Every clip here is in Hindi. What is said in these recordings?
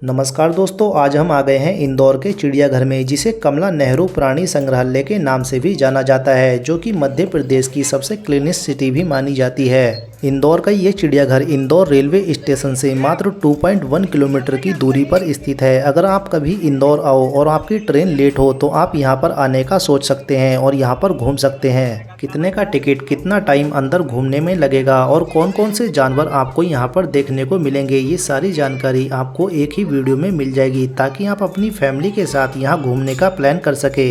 नमस्कार दोस्तों, आज हम आ गए हैं इंदौर के चिड़ियाघर में, जिसे कमला नेहरू प्राणी संग्रहालय के नाम से भी जाना जाता है, जो कि मध्य प्रदेश की सबसे क्लीनेस्ट सिटी भी मानी जाती है। इंदौर का ये चिड़ियाघर इंदौर रेलवे स्टेशन से मात्र 2.1 किलोमीटर की दूरी पर स्थित है। अगर आप कभी इंदौर आओ और आपकी ट्रेन लेट हो तो आप यहाँ पर आने का सोच सकते हैं और यहाँ पर घूम सकते हैं। कितने का टिकट, कितना टाइम अंदर घूमने में लगेगा और कौन कौन से जानवर आपको यहाँ पर देखने को मिलेंगे, ये सारी जानकारी आपको एक ही वीडियो में मिल जाएगी, ताकि आप अपनी फैमिली के साथ यहाँ घूमने का प्लान कर सके।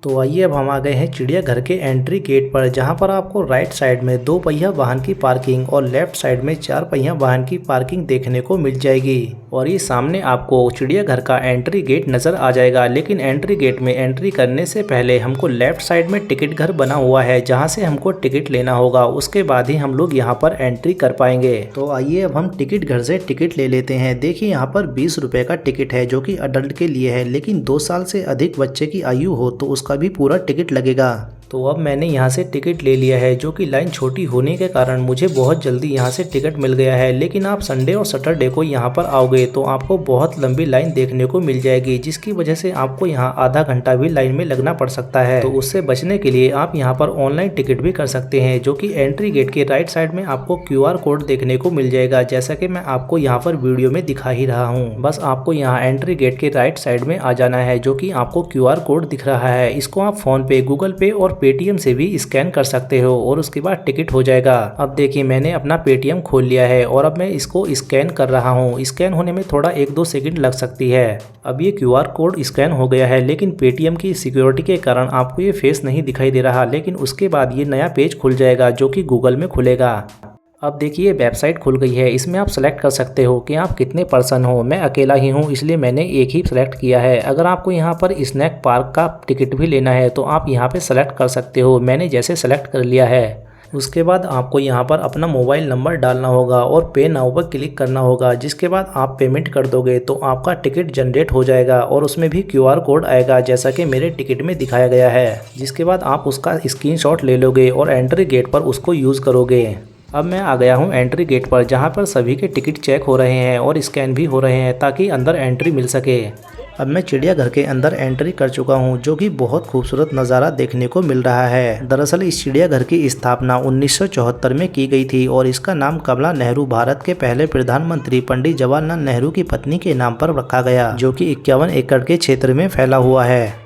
तो आइए, अब हम आ गए हैं चिड़ियाघर के एंट्री गेट पर, जहां पर आपको राइट साइड में 2 पहिया वाहन की पार्किंग और लेफ्ट साइड में 4 पहिया वाहन की पार्किंग देखने को मिल जाएगी। और ये सामने आपको चिड़ियाघर का एंट्री गेट नजर आ जाएगा। लेकिन एंट्री गेट में एंट्री करने से पहले हमको लेफ्ट साइड में टिकट घर बना हुआ है, जहाँ से हमको टिकट लेना होगा। उसके बाद ही हम लोग यहाँ पर एंट्री कर पाएंगे। तो आइए, अब हम टिकट घर से टिकट ले लेते हैं। देखिए, यहाँ पर 20 रुपए का टिकट है, जो कि अडल्ट के लिए है, लेकिन 2 साल से अधिक बच्चे की आयु हो तो उसका भी पूरा टिकट लगेगा। तो अब मैंने यहाँ से टिकट ले लिया है, जो कि लाइन छोटी होने के कारण मुझे बहुत जल्दी यहाँ से टिकट मिल गया है। लेकिन आप संडे और सैटरडे को यहाँ पर आओगे तो आपको बहुत लंबी लाइन देखने को मिल जाएगी, जिसकी वजह से आपको यहाँ आधा घंटा भी लाइन में लगना पड़ सकता है। तो उससे बचने के लिए आप यहाँ पर ऑनलाइन टिकट भी कर सकते हैं, जो कि एंट्री गेट के राइट साइड में आपको QR कोड देखने को मिल जाएगा, जैसा कि मैं आपको यहाँ पर वीडियो में दिखा ही रहा हूँ। बस आपको यहाँ एंट्री गेट के राइट साइड में आ जाना है, जो कि आपको QR कोड दिख रहा है। इसको आप फोन पे, गूगल पे और पेटीएम से भी स्कैन कर सकते हो और उसके बाद टिकट हो जाएगा। अब देखिए, मैंने अपना पेटीएम खोल लिया है और अब मैं इसको स्कैन कर रहा हूँ। स्कैन होने में थोड़ा 1-2 सेकंड लग सकती है। अब ये QR कोड स्कैन हो गया है, लेकिन पेटीएम की सिक्योरिटी के कारण आपको ये फेस नहीं दिखाई दे रहा। लेकिन उसके बाद ये नया पेज खुल जाएगा, जो कि गूगल में खुलेगा। अब देखिए, वेबसाइट खुल गई है। इसमें आप सेलेक्ट कर सकते हो कि आप कितने पर्सन हो। मैं अकेला ही हूँ, इसलिए मैंने एक ही सेलेक्ट किया है। अगर आपको यहाँ पर स्नैक पार्क का टिकट भी लेना है तो आप यहाँ पे सेलेक्ट कर सकते हो। मैंने जैसे सेलेक्ट कर लिया है। उसके बाद आपको यहाँ पर अपना मोबाइल नंबर डालना होगा और पे नाउ पर क्लिक करना होगा, जिसके बाद आप पेमेंट कर दोगे तो आपका टिकट जनरेट हो जाएगा और उसमें भी QR कोड आएगा, जैसा कि मेरे टिकट में दिखाया गया है। जिसके बाद आप उसका स्क्रीनशॉट ले लोगे और एंट्री गेट पर उसको यूज़ करोगे। अब मैं आ गया हूँ एंट्री गेट पर, जहाँ पर सभी के टिकट चेक हो रहे हैं और स्कैन भी हो रहे हैं, ताकि अंदर एंट्री मिल सके। अब मैं चिड़ियाघर के अंदर एंट्री कर चुका हूँ, जो कि बहुत खूबसूरत नज़ारा देखने को मिल रहा है। दरअसल इस चिड़ियाघर की स्थापना 1974 में की गई थी और इसका नाम कमला नेहरू, भारत के पहले प्रधानमंत्री पंडित जवाहरलाल नेहरू की पत्नी के नाम पर रखा गया, जो कि 51 एकड़ के क्षेत्र में फैला हुआ है।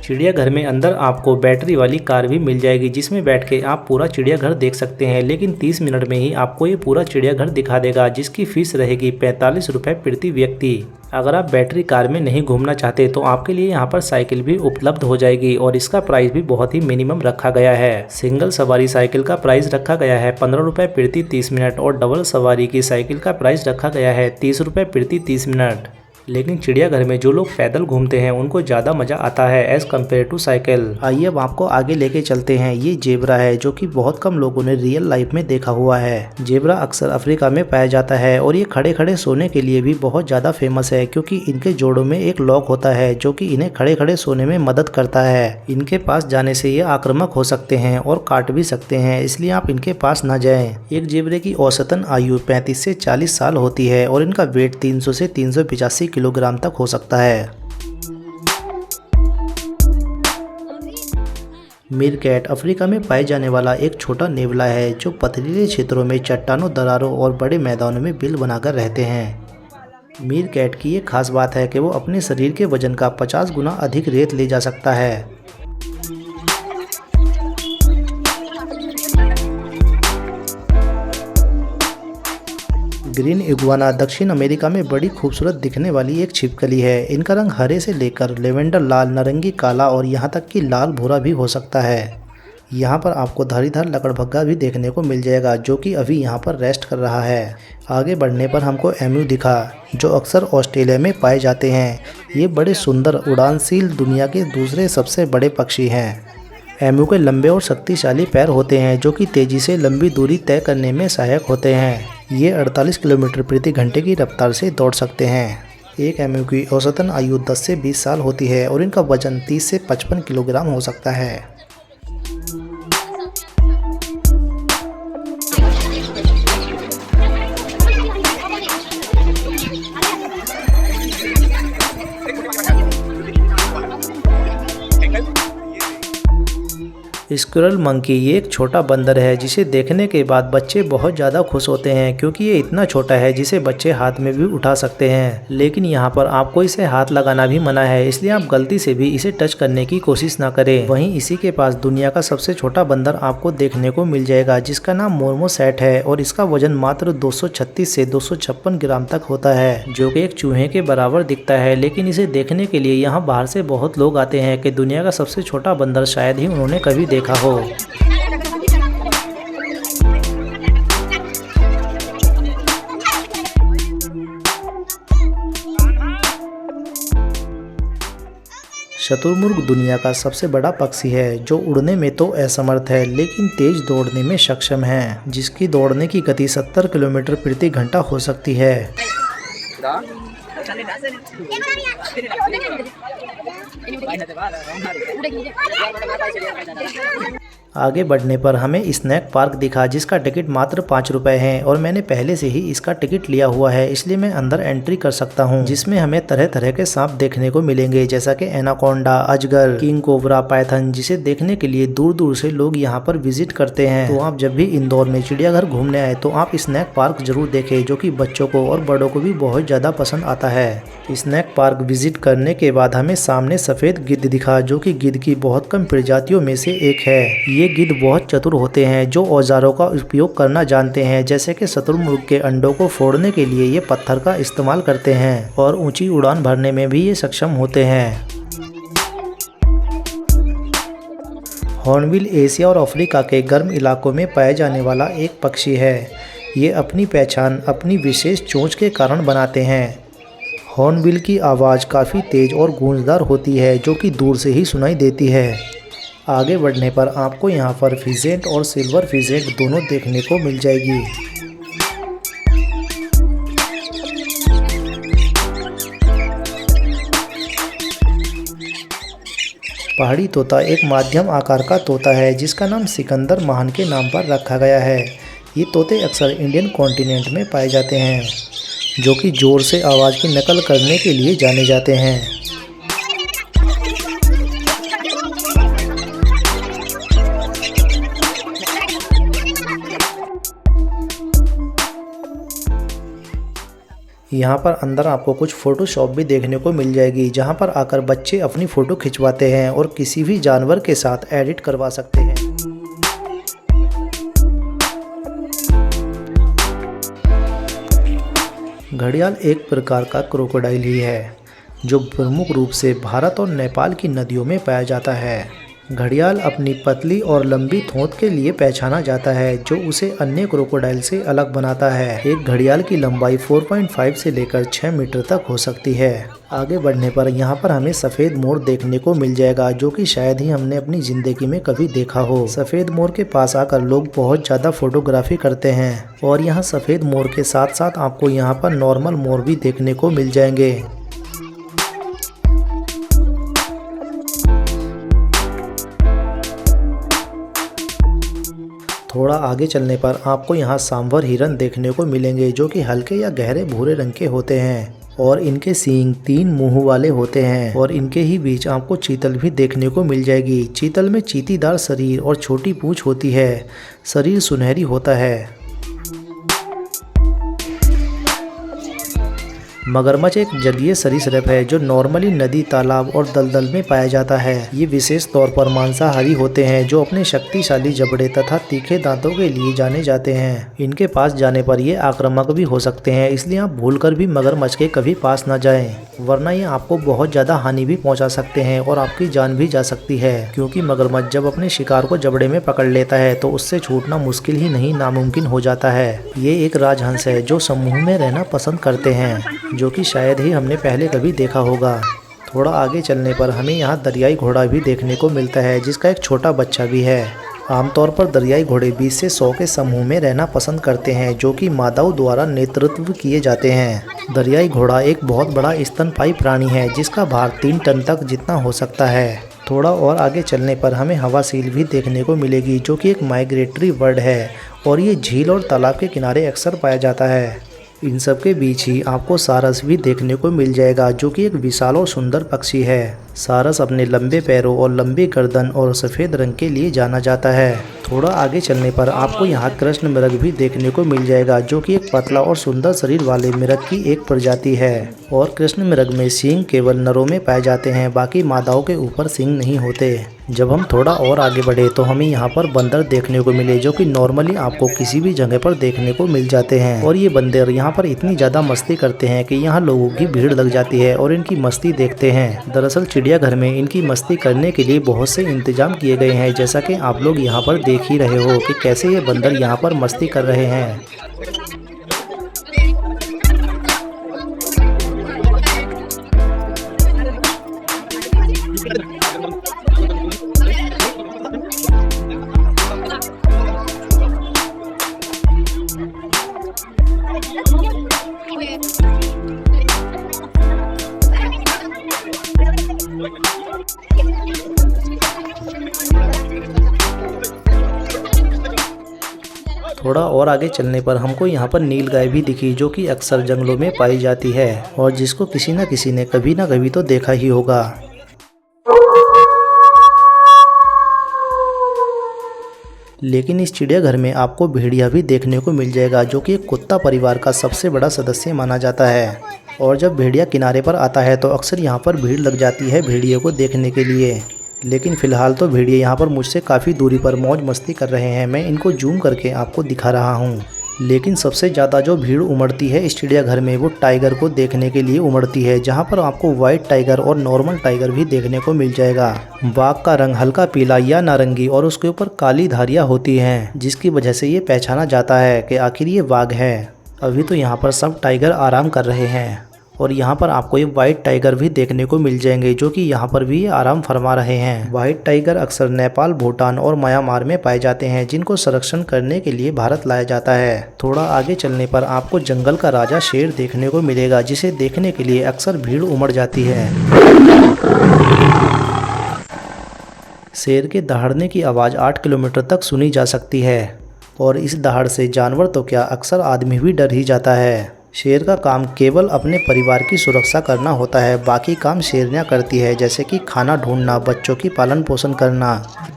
चिड़ियाघर में अंदर आपको बैटरी वाली कार भी मिल जाएगी, जिसमें बैठ के आप पूरा चिड़ियाघर देख सकते हैं। लेकिन 30 मिनट में ही आपको ये पूरा चिड़ियाघर दिखा देगा, जिसकी फीस रहेगी 45 रुपये प्रति व्यक्ति। अगर आप बैटरी कार में नहीं घूमना चाहते तो आपके लिए यहाँ पर साइकिल भी उपलब्ध हो जाएगी और इसका प्राइस भी बहुत ही मिनिमम रखा गया है। सिंगल सवारी साइकिल का प्राइस रखा गया है 15 रुपये प्रति 30 मिनट और डबल सवारी की साइकिल का प्राइस रखा गया है 30 रुपये प्रति 30 मिनट। लेकिन चिड़ियाघर में जो लोग पैदल घूमते हैं उनको ज़्यादा मज़ा आता है एज़ कम्पेयर टू साइकिल। आइए, अब आपको आगे लेके चलते हैं। ये जेब्रा है, जो कि बहुत कम लोगों ने रियल लाइफ में देखा हुआ है। जेब्रा अक्सर अफ्रीका में पाया जाता है और ये खड़े खड़े सोने के लिए भी बहुत ज़्यादा फेमस है, क्योंकि इनके जोड़ों में एक लॉक होता है, जो कि इन्हें खड़े खड़े सोने में मदद करता है। इनके पास जाने से ये आक्रामक हो सकते हैं और काट भी सकते हैं, इसलिए आप इनके पास ना जाएं। एक जेब्रे की औसतन आयु 35 से 40 साल होती है और इनका वेट 300 से 385 किलोग्राम तक हो सकता है। मीरकैट अफ्रीका में पाए जाने वाला एक छोटा नेवला है, जो पथरीले क्षेत्रों में चट्टानों, दरारों और बड़े मैदानों में बिल बनाकर रहते हैं। मीरकैट की ये खास बात है कि वो अपने शरीर के वजन का 50 गुना अधिक रेत ले जा सकता है। ग्रीन इगुआना दक्षिण अमेरिका में बड़ी खूबसूरत दिखने वाली एक छिपकली है। इनका रंग हरे से लेकर लेवेंडर लाल, नारंगी, काला और यहाँ तक कि लाल भूरा भी हो सकता है। यहाँ पर आपको धारीदार लकड़बग्गा भी देखने को मिल जाएगा, जो कि अभी यहाँ पर रेस्ट कर रहा है। आगे बढ़ने पर हमको एमू दिखा, जो अक्सर ऑस्ट्रेलिया में पाए जाते हैं। ये बड़े सुंदर उड़ानशील दुनिया के दूसरे सबसे बड़े पक्षी हैं। एमू के लंबे और शक्तिशाली पैर होते हैं, जो कि तेज़ी से लंबी दूरी तय करने में सहायक होते हैं। ये 48 किलोमीटर प्रति घंटे की रफ्तार से दौड़ सकते हैं। एक एमू की औसतन आयु 10 से 20 साल होती है और इनका वजन 30 से 55 किलोग्राम हो सकता है। स्क्विरल मंकी ये एक छोटा बंदर है जिसे देखने के बाद बच्चे बहुत ज़्यादा खुश होते हैं, क्योंकि ये इतना छोटा है जिसे बच्चे हाथ में भी उठा सकते हैं। लेकिन यहाँ पर आपको इसे हाथ लगाना भी मना है, इसलिए आप गलती से भी इसे टच करने की कोशिश ना करें। वहीं इसी के पास दुनिया का सबसे छोटा बंदर आपको देखने को मिल जाएगा, जिसका नाम मोर्मोसेट है और इसका वजन मात्र 236 से 256 ग्राम तक होता है, जो कि एक चूहे के बराबर दिखता है। लेकिन इसे देखने के लिए यहाँ बाहर से बहुत लोग आते हैं कि दुनिया का सबसे छोटा बंदर शायद ही उन्होंने कभी देखा हो। शुतुरमुर्ग दुनिया का सबसे बड़ा पक्षी है, जो उड़ने में तो असमर्थ है लेकिन तेज दौड़ने में सक्षम है, जिसकी दौड़ने की गति 70 किलोमीटर प्रति घंटा हो सकती है। आगे बढ़ने पर हमें स्नैक पार्क दिखा, जिसका टिकट मात्र 5 रुपए है और मैंने पहले से ही इसका टिकट लिया हुआ है, इसलिए मैं अंदर एंट्री कर सकता हूं, जिसमें हमें तरह तरह के सांप देखने को मिलेंगे, जैसा कि एनाकोंडा, अजगर, किंग कोबरा, पाइथन, जिसे देखने के लिए दूर दूर से लोग यहाँ पर विजिट करते हैं। तो आप जब भी इंदौर में चिड़ियाघर घूमने आए तो आप स्नैक पार्क जरूर देखें, जो कि बच्चों को और बड़ों को भी बहुत ज्यादा पसंद आता है। स्नैक पार्क विजिट करने के बाद हमें सामने सफेद गिद्ध दिखा, जो कि गिद्ध की बहुत कम प्रजातियों में से एक है। ये गिद्ध बहुत चतुर होते हैं, जो औजारों का उपयोग करना जानते हैं, जैसे कि शुतुरमुर्ग के अंडों को फोड़ने के लिए ये पत्थर का इस्तेमाल करते हैं और ऊंची उड़ान भरने में भी ये सक्षम होते हैं। हॉर्नबिल एशिया और अफ्रीका के गर्म इलाकों में पाए जाने वाला एक पक्षी है। ये अपनी पहचान अपनी विशेष चोंच के कारण बनाते हैं। हॉर्नबिल की आवाज़ काफ़ी तेज़ और गूंजदार होती है, जो कि दूर से ही सुनाई देती है। आगे बढ़ने पर आपको यहाँ पर फिजेंट और सिल्वर फिजेंट दोनों देखने को मिल जाएगी। पहाड़ी तोता एक माध्यम आकार का तोता है, जिसका नाम सिकंदर महान के नाम पर रखा गया है। ये तोते अक्सर इंडियन कॉन्टिनेंट में पाए जाते हैं, जो कि ज़ोर से आवाज़ की नकल करने के लिए जाने जाते हैं। यहाँ पर अंदर आपको कुछ फ़ोटो शॉप भी देखने को मिल जाएगी, जहाँ पर आकर बच्चे अपनी फ़ोटो खिंचवाते हैं और किसी भी जानवर के साथ एडिट करवा सकते हैं। घड़ियाल एक प्रकार का क्रोकोडाइल ही है, जो प्रमुख रूप से भारत और नेपाल की नदियों में पाया जाता है। घड़ियाल अपनी पतली और लंबी थोंत के लिए पहचाना जाता है, जो उसे अन्य क्रोकोडाइल से अलग बनाता है। एक घड़ियाल की लंबाई 4.5 से लेकर 6 मीटर तक हो सकती है। आगे बढ़ने पर यहाँ पर हमें सफ़ेद मोर देखने को मिल जाएगा, जो कि शायद ही हमने अपनी ज़िंदगी में कभी देखा हो। सफ़ेद मोर के पास आकर लोग बहुत ज़्यादा फोटोग्राफी करते हैं और यहाँ सफ़ेद मोर के साथ साथ आपको यहाँ पर नॉर्मल मोर भी देखने को मिल जाएंगे। थोड़ा आगे चलने पर आपको यहाँ सांभर हिरन देखने को मिलेंगे, जो कि हल्के या गहरे भूरे रंग के होते हैं और इनके सींग 3 मुंह वाले होते हैं और इनके ही बीच आपको चीतल भी देखने को मिल जाएगी। चीतल में चींटीदार शरीर और छोटी पूंछ होती है। शरीर सुनहरी होता है। मगरमच्छ एक जलीय सरीसृप है, जो नॉर्मली नदी, तालाब और दलदल में पाया जाता है। ये विशेष तौर पर मांसाहारी होते हैं, जो अपने शक्तिशाली जबड़े तथा तीखे दांतों के लिए जाने जाते हैं। इनके पास जाने पर ये आक्रामक भी हो सकते हैं, इसलिए आप भूलकर भी मगरमच्छ के कभी पास न जाएं। वरना ये आपको बहुत ज़्यादा हानि भी पहुंचा सकते हैं और आपकी जान भी जा सकती है, क्योंकि मगरमच्छ जब अपने शिकार को जबड़े में पकड़ लेता है तो उससे छूटना मुश्किल ही नहीं नामुमकिन हो जाता है। ये एक राजहंस है जो समूह में रहना पसंद करते हैं, जो कि शायद ही हमने पहले कभी देखा होगा। थोड़ा आगे चलने पर हमें यहाँ दरियाई घोड़ा भी देखने को मिलता है, जिसका एक छोटा बच्चा भी है। आमतौर पर दरियाई घोड़े 20 से 100 के समूह में रहना पसंद करते हैं, जो कि मादाओं द्वारा नेतृत्व किए जाते हैं। दरियाई घोड़ा एक बहुत बड़ा स्तनपायी प्राणी है, जिसका भार 3 टन तक जितना हो सकता है। थोड़ा और आगे चलने पर हमें हवासील भी देखने को मिलेगी, जो कि एक माइग्रेटरी बर्ड है और ये झील और तालाब के किनारे अक्सर पाया जाता है। इन सब के बीच ही आपको सारस भी देखने को मिल जाएगा, जो कि एक विशाल और सुंदर पक्षी है। सारस अपने लंबे पैरों और लंबी गर्दन और सफ़ेद रंग के लिए जाना जाता है। थोड़ा आगे चलने पर आपको यहाँ कृष्ण मृग भी देखने को मिल जाएगा, जो कि एक पतला और सुंदर शरीर वाले मृग की एक प्रजाति है। और कृष्ण मृग में सींग केवल नरों में पाए जाते हैं, बाकी मादाओं के ऊपर सींग नहीं होते। जब हम थोड़ा और आगे बढ़े तो हमें यहाँ पर बंदर देखने को मिले, जो कि नॉर्मली आपको किसी भी जगह पर देखने को मिल जाते हैं। और ये बंदर यहाँ पर इतनी ज़्यादा मस्ती करते हैं कि यहाँ लोगों की भीड़ लग जाती है और इनकी मस्ती देखते हैं। दरअसल चिड़ियाघर में इनकी मस्ती करने के लिए बहुत से इंतजाम किए गए हैं, जैसा कि आप लोग यहाँ पर देख ही रहे हो कि कैसे ये बंदर यहाँ पर मस्ती कर रहे हैं। थोड़ा और आगे चलने पर हमको यहाँ पर नीलगाय भी दिखी, जो कि अक्सर जंगलों में पाई जाती है और जिसको किसी न किसी ने कभी ना कभी तो देखा ही होगा। लेकिन इस चिड़ियाघर में आपको भेड़िया भी देखने को मिल जाएगा, जो कि एक कुत्ता परिवार का सबसे बड़ा सदस्य माना जाता है। और जब भेड़िया किनारे पर आता है तो अक्सर यहाँ पर भीड़ लग जाती है भेड़िए को देखने के लिए। लेकिन फ़िलहाल तो भेड़िए यहाँ पर मुझसे काफ़ी दूरी पर मौज मस्ती कर रहे हैं। मैं इनको जूम करके आपको दिखा रहा हूँ। लेकिन सबसे ज़्यादा जो भीड़ उमड़ती है इस चिड़ियाघर में वो टाइगर को देखने के लिए उमड़ती है, जहाँ पर आपको वाइट टाइगर और नॉर्मल टाइगर भी देखने को मिल जाएगा। बाघ का रंग हल्का पीला या नारंगी और उसके ऊपर काली धारियाँ होती हैं, जिसकी वजह से ये पहचाना जाता है कि आखिर ये बाघ है। अभी तो यहाँ पर सब टाइगर आराम कर रहे हैं और यहाँ पर आपको ये वाइट टाइगर भी देखने को मिल जाएंगे, जो कि यहाँ पर भी आराम फरमा रहे हैं। वाइट टाइगर अक्सर नेपाल, भूटान और म्यांमार में पाए जाते हैं, जिनको संरक्षण करने के लिए भारत लाया जाता है। थोड़ा आगे चलने पर आपको जंगल का राजा शेर देखने को मिलेगा, जिसे देखने के लिए अक्सर भीड़ उमड़ जाती है। शेर के दहाड़ने की आवाज़ 8 किलोमीटर तक सुनी जा सकती है और इस दहाड़ से जानवर तो क्या अक्सर आदमी भी डर ही जाता है। शेर का काम केवल अपने परिवार की सुरक्षा करना होता है, बाकी काम शेरनियाँ करती है, जैसे कि खाना ढूंढना, बच्चों की पालन पोषण करना।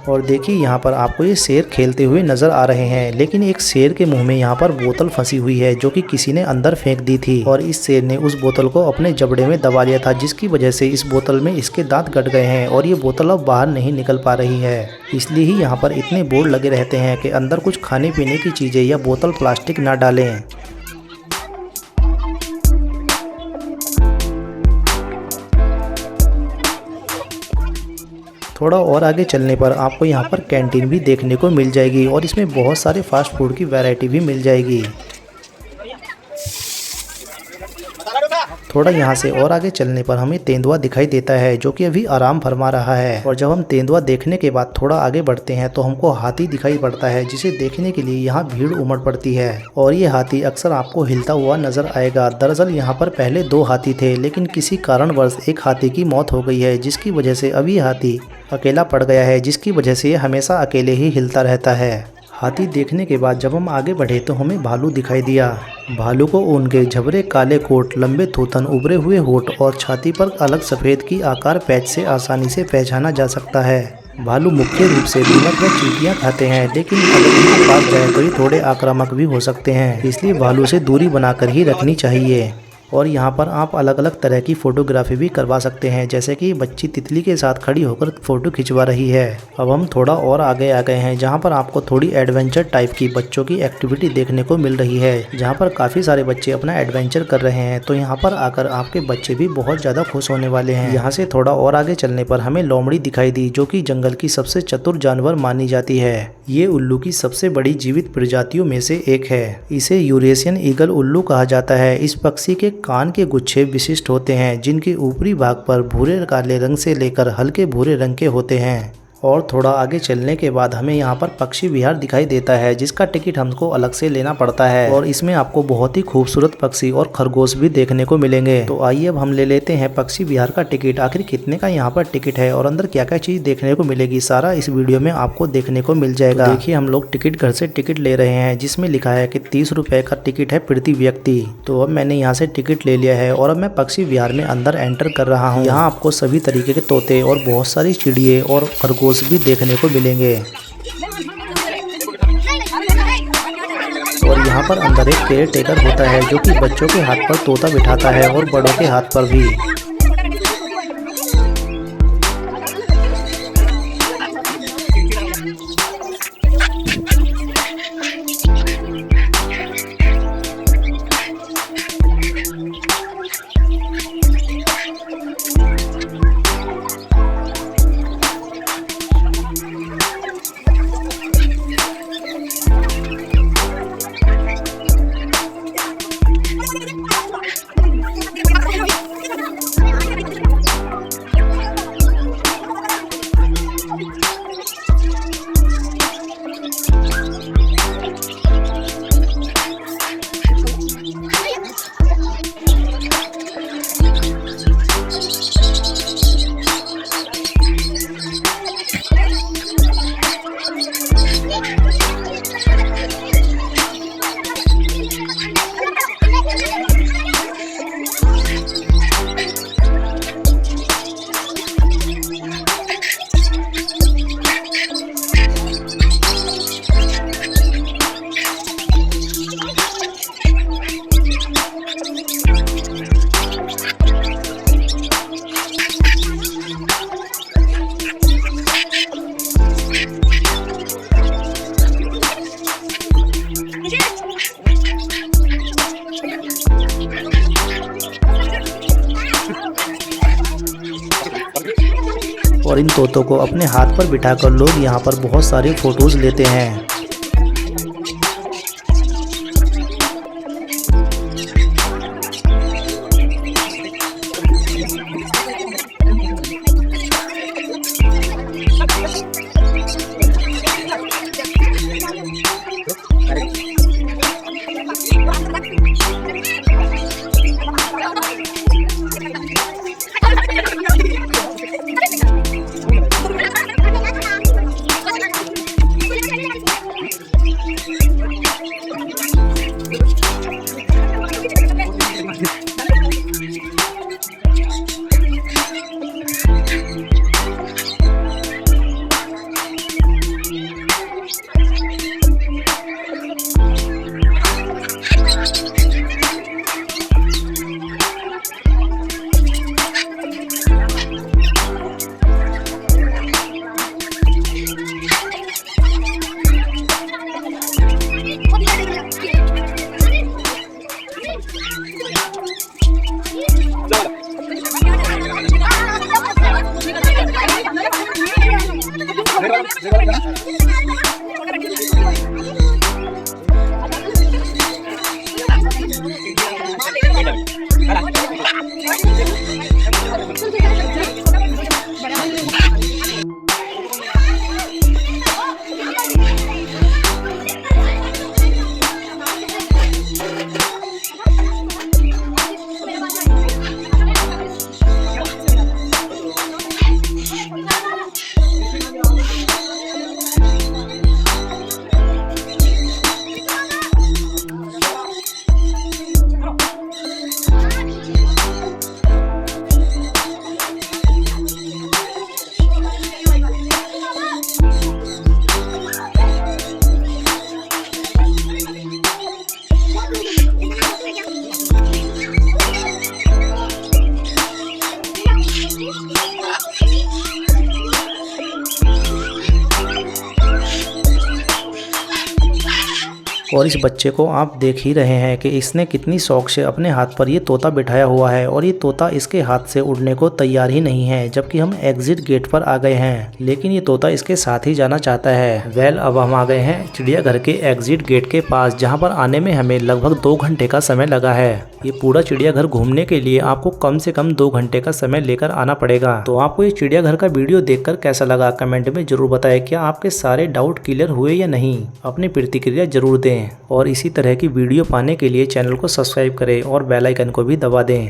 और देखिए यहाँ पर आपको ये शेर खेलते हुए नज़र आ रहे हैं, लेकिन एक शेर के मुंह में यहाँ पर बोतल फंसी हुई है, जो कि किसी ने अंदर फेंक दी थी और इस शेर ने उस बोतल को अपने जबड़े में दबा लिया था, जिसकी वजह से इस बोतल में इसके दांत कट गए हैं और ये बोतल अब बाहर नहीं निकल पा रही है। इसलिए ही यहाँ पर इतने बोर्ड लगे रहते हैं कि अंदर कुछ खाने पीने की चीज़ें या बोतल प्लास्टिक ना डालें। थोड़ा और आगे चलने पर आपको यहाँ पर कैंटीन भी देखने को मिल जाएगी और इसमें बहुत सारे फास्ट फूड की वैरायटी भी मिल जाएगी। थोड़ा यहाँ से और आगे चलने पर हमें तेंदुआ दिखाई देता है, जो कि अभी आराम फरमा रहा है। और जब हम तेंदुआ देखने के बाद थोड़ा आगे बढ़ते हैं तो हमको हाथी दिखाई पड़ता है, जिसे देखने के लिए यहाँ भीड़ उमड़ पड़ती है और ये हाथी अक्सर आपको हिलता हुआ नजर आएगा। दरअसल यहाँ पर पहले 2 हाथी थे, लेकिन किसी कारणवश एक हाथी की मौत हो गई है, जिसकी वजह से अभी हाथी अकेला पड़ गया है, जिसकी वजह से ये हमेशा अकेले ही हिलता रहता है। हाथी देखने के बाद जब हम आगे बढ़े तो हमें भालू दिखाई दिया। भालू को उनके झबरे काले कोट, लंबे थूथन, उभरे हुए होंठ और छाती पर अलग सफ़ेद की आकार पैच से आसानी से पहचाना जा सकता है। भालू मुख्य रूप से दीमक व चींटियां खाते हैं, लेकिन अगर इनके पास जाए तो ये थोड़े आक्रामक भी हो सकते हैं, इसलिए भालू से दूरी बनाकर ही रखनी चाहिए। और यहाँ पर आप अलग अलग तरह की फोटोग्राफी भी करवा सकते हैं, जैसे कि बच्ची तितली के साथ खड़ी होकर फोटो खिंचवा रही है। अब हम थोड़ा और आगे आ गए हैं, जहाँ पर आपको थोड़ी एडवेंचर टाइप की बच्चों की एक्टिविटी देखने को मिल रही है, जहाँ पर काफी सारे बच्चे अपना एडवेंचर कर रहे हैं। तो यहाँ पर आकर आपके बच्चे भी बहुत ज्यादा खुश होने वाले हैं। यहाँ से थोड़ा और आगे चलने पर हमें लोमड़ी दिखाई दी, जो कि जंगल की सबसे चतुर जानवर मानी जाती है। ये उल्लू की सबसे बड़ी जीवित प्रजातियों में से एक है। इसे यूरेशियन ईगल उल्लू कहा जाता है। इस पक्षी के कान के गुच्छे विशिष्ट होते हैं, जिनके ऊपरी भाग पर भूरे काले रंग से लेकर हल्के भूरे रंग के होते हैं। और थोड़ा आगे चलने के बाद हमें यहाँ पर पक्षी विहार दिखाई देता है, जिसका टिकट हमको अलग से लेना पड़ता है। और इसमें आपको बहुत ही खूबसूरत पक्षी और खरगोश भी देखने को मिलेंगे। तो आइए अब हम ले लेते हैं पक्षी विहार का टिकट। आखिर कितने का यहाँ पर टिकट है और अंदर क्या क्या चीज देखने को मिलेगी, सारा इस वीडियो में आपको देखने को मिल जाएगा। तो देखिए, हम लोग टिकट घर से टिकट ले रहे हैं, जिसमें लिखा है कि 30 रुपए का टिकट है प्रति व्यक्ति। तो अब मैंने यहाँ से टिकट ले लिया है और अब मैं पक्षी विहार में अंदर एंटर कर रहा हूँ। यहाँ आपको सभी तरीके के तोते और बहुत सारी चिड़िए और खरगोश भी देखने को मिलेंगे। और यहाँ पर अंदर एक केयर टेकर होता है, जो कि बच्चों के हाथ पर तोता बिठाता है और बड़ों के हाथ पर भी। और इन तोतों को अपने हाथ पर बिठाकर लोग यहाँ पर बहुत सारी फोटोज लेते हैं। और इस बच्चे को आप देख ही रहे हैं कि इसने कितनी शौक से अपने हाथ पर ये तोता बिठाया हुआ है और ये तोता इसके हाथ से उड़ने को तैयार ही नहीं है, जबकि हम एग्जिट गेट पर आ गए हैं, लेकिन ये तोता इसके साथ ही जाना चाहता है। वेल, अब हम आ गए हैं चिड़ियाघर के एग्जिट गेट के पास, जहाँ पर आने में हमें लगभग 2 घंटे का समय लगा है। ये पूरा चिड़ियाघर घूमने के लिए आपको कम से कम 2 घंटे का समय लेकर आना पड़ेगा। तो आपको ये चिड़ियाघर का वीडियो देखकर कैसा लगा कमेंट में जरूर बताएं। क्या आपके सारे डाउट क्लियर हुए या नहीं? अपनी प्रतिक्रिया जरूर दें और इसी तरह की वीडियो पाने के लिए चैनल को सब्सक्राइब करें और बेल आइकन को भी दबा दें।